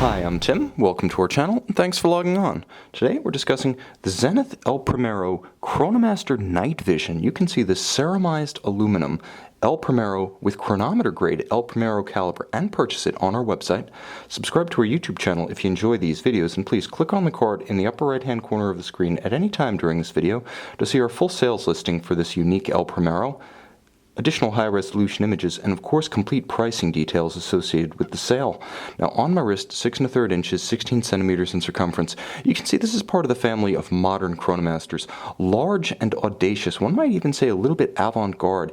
Hi, I'm Tim. Welcome to our channel, and thanks for logging on. Today we're discussing the Zenith El Primero Chronomaster Night Vision. You can see the ceramized aluminum El Primero with chronometer grade El Primero caliber and purchase it on our website. Subscribe to our YouTube channel if you enjoy these videos, and please click on the card in the upper right hand corner of the screen at any time during this video to see our full sales listing for this unique El Primero, additional high-resolution images, and of course complete pricing details associated with the sale. Now on my wrist, 6 1/3 inches, 16 centimeters in circumference, you can see this is part of the family of modern Chronomasters. Large and audacious, one might even say a little bit avant-garde.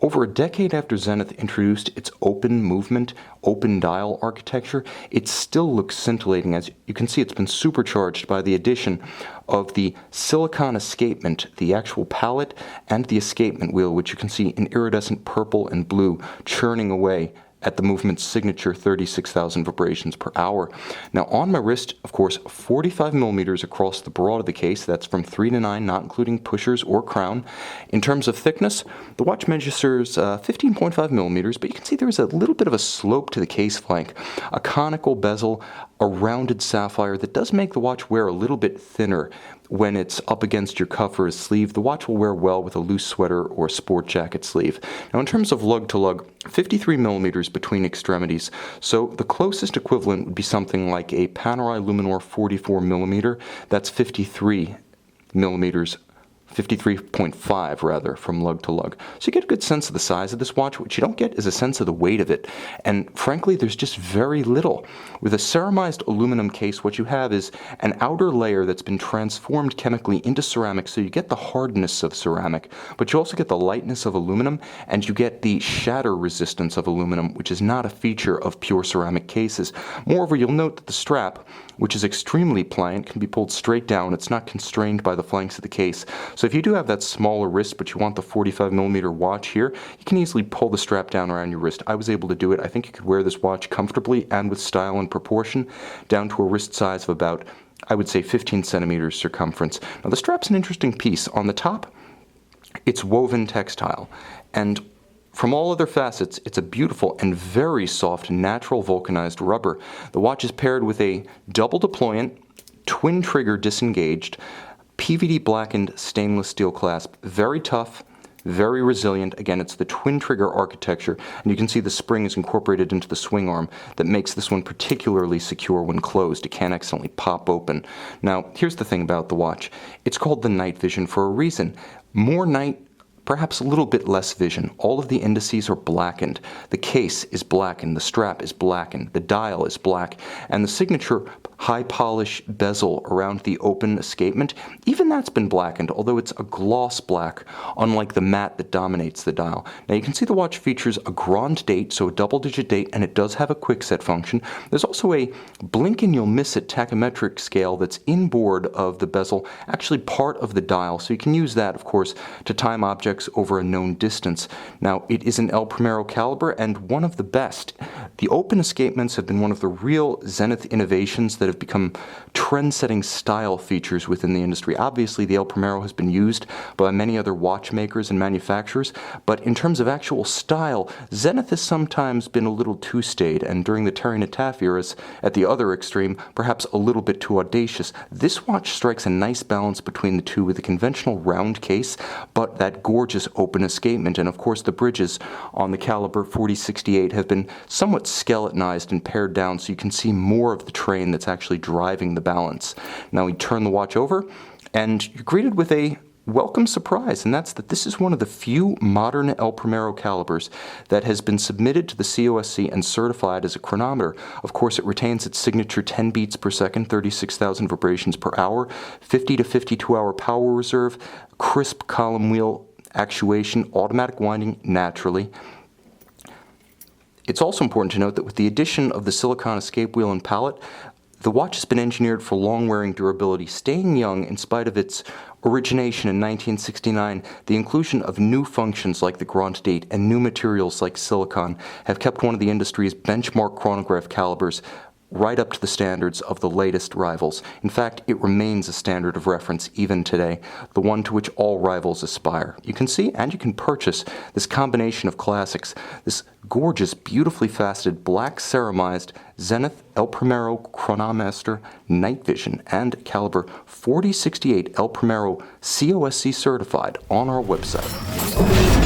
Over a decade after Zenith introduced its open movement, open dial architecture, it still looks scintillating. As you can see, it's been supercharged by the addition of the silicon escapement, the actual palette, and the escapement wheel, which you can see in iridescent purple and blue churning away at the movement's signature 36,000 vibrations per hour. Now on my wrist, of course, 45 millimeters across the broad of the case. That's from 3 to 9, not including pushers or crown. In terms of thickness, the watch measures 15.5 millimeters, but you can see there is a little bit of a slope to the case flank, a conical bezel, a rounded sapphire that does make the watch wear a little bit thinner when it's up against your cuff or a sleeve. The watch will wear well with a loose sweater or sport jacket sleeve. Now in terms of lug to lug, 53 millimeters between extremities, so the closest equivalent would be something like a Panerai Luminor 44 millimeter. That's 53 millimeters, 53.5 rather, from lug to lug. So you get a good sense of the size of this watch. What you don't get is a sense of the weight of it. And frankly, there's just very little. With a ceramized aluminum case, what you have is an outer layer that's been transformed chemically into ceramic, so you get the hardness of ceramic, but you also get the lightness of aluminum, and you get the shatter resistance of aluminum, which is not a feature of pure ceramic cases. Moreover, you'll note that the strap, which is extremely pliant, can be pulled straight down. It's not constrained by the flanks of the case. So if you do have that smaller wrist, but you want the 45 millimeter watch here, you can easily pull the strap down around your wrist. I was able to do it. I think you could wear this watch comfortably and with style and proportion down to a wrist size of about, I would say, 15 centimeters circumference. Now the strap's an interesting piece. On the top, it's woven textile, and from all other facets, it's a beautiful and very soft natural vulcanized rubber. The watch is paired with a double deployant, twin trigger disengaged, PVD blackened stainless steel clasp. Very tough, very resilient. Again, it's the twin trigger architecture, and you can see the spring is incorporated into the swing arm that makes this one particularly secure when closed. It can't accidentally pop open. Now, here's the thing about the watch. It's called the Night Vision for a reason. More night, perhaps a little bit less vision. All of the indices are blackened. The case is blackened, the strap is blackened, the dial is black, and the signature high polish bezel around the open escapement, even that's been blackened, although it's a gloss black, unlike the matte that dominates the dial. Now you can see the watch features a grand date, so a double-digit date, and it does have a quick set function. There's also a blink and you'll miss it tachometric scale that's inboard of the bezel, actually part of the dial, so you can use that, of course, to time objects over a known distance. Now, it is an El Primero caliber and one of the best. The open escapements have been one of the real Zenith innovations that have become trend-setting style features within the industry. Obviously, the El Primero has been used by many other watchmakers and manufacturers, but in terms of actual style, Zenith has sometimes been a little too staid, and during the Terry Nataf eras, at the other extreme, perhaps a little bit too audacious. This watch strikes a nice balance between the two, with a conventional round case, but that gorgeous open escapement. And of course, the bridges on the caliber 4068 have been somewhat skeletonized and pared down, so you can see more of the train that's actually driving the balance. Now we turn the watch over, and you're greeted with a welcome surprise, and that's that this is one of the few modern El Primero calibers that has been submitted to the COSC and certified as a chronometer. Of course, it retains its signature 10 beats per second, 36,000 vibrations per hour, 50 to 52 hour power reserve, crisp column wheel actuation, automatic winding naturally. It's also important to note that with the addition of the silicon escape wheel and palette, the watch has been engineered for long-wearing durability, staying young in spite of its origination in 1969. The inclusion of new functions like the grand date and new materials like silicon have kept one of the industry's benchmark chronograph calibers right up to the standards of the latest rivals. In fact, it remains a standard of reference even today, the one to which all rivals aspire. You can see and you can purchase this combination of classics, this gorgeous, beautifully faceted, black ceramized Zenith El Primero Chronomaster Night Vision and caliber 4068 El Primero COSC certified on our website.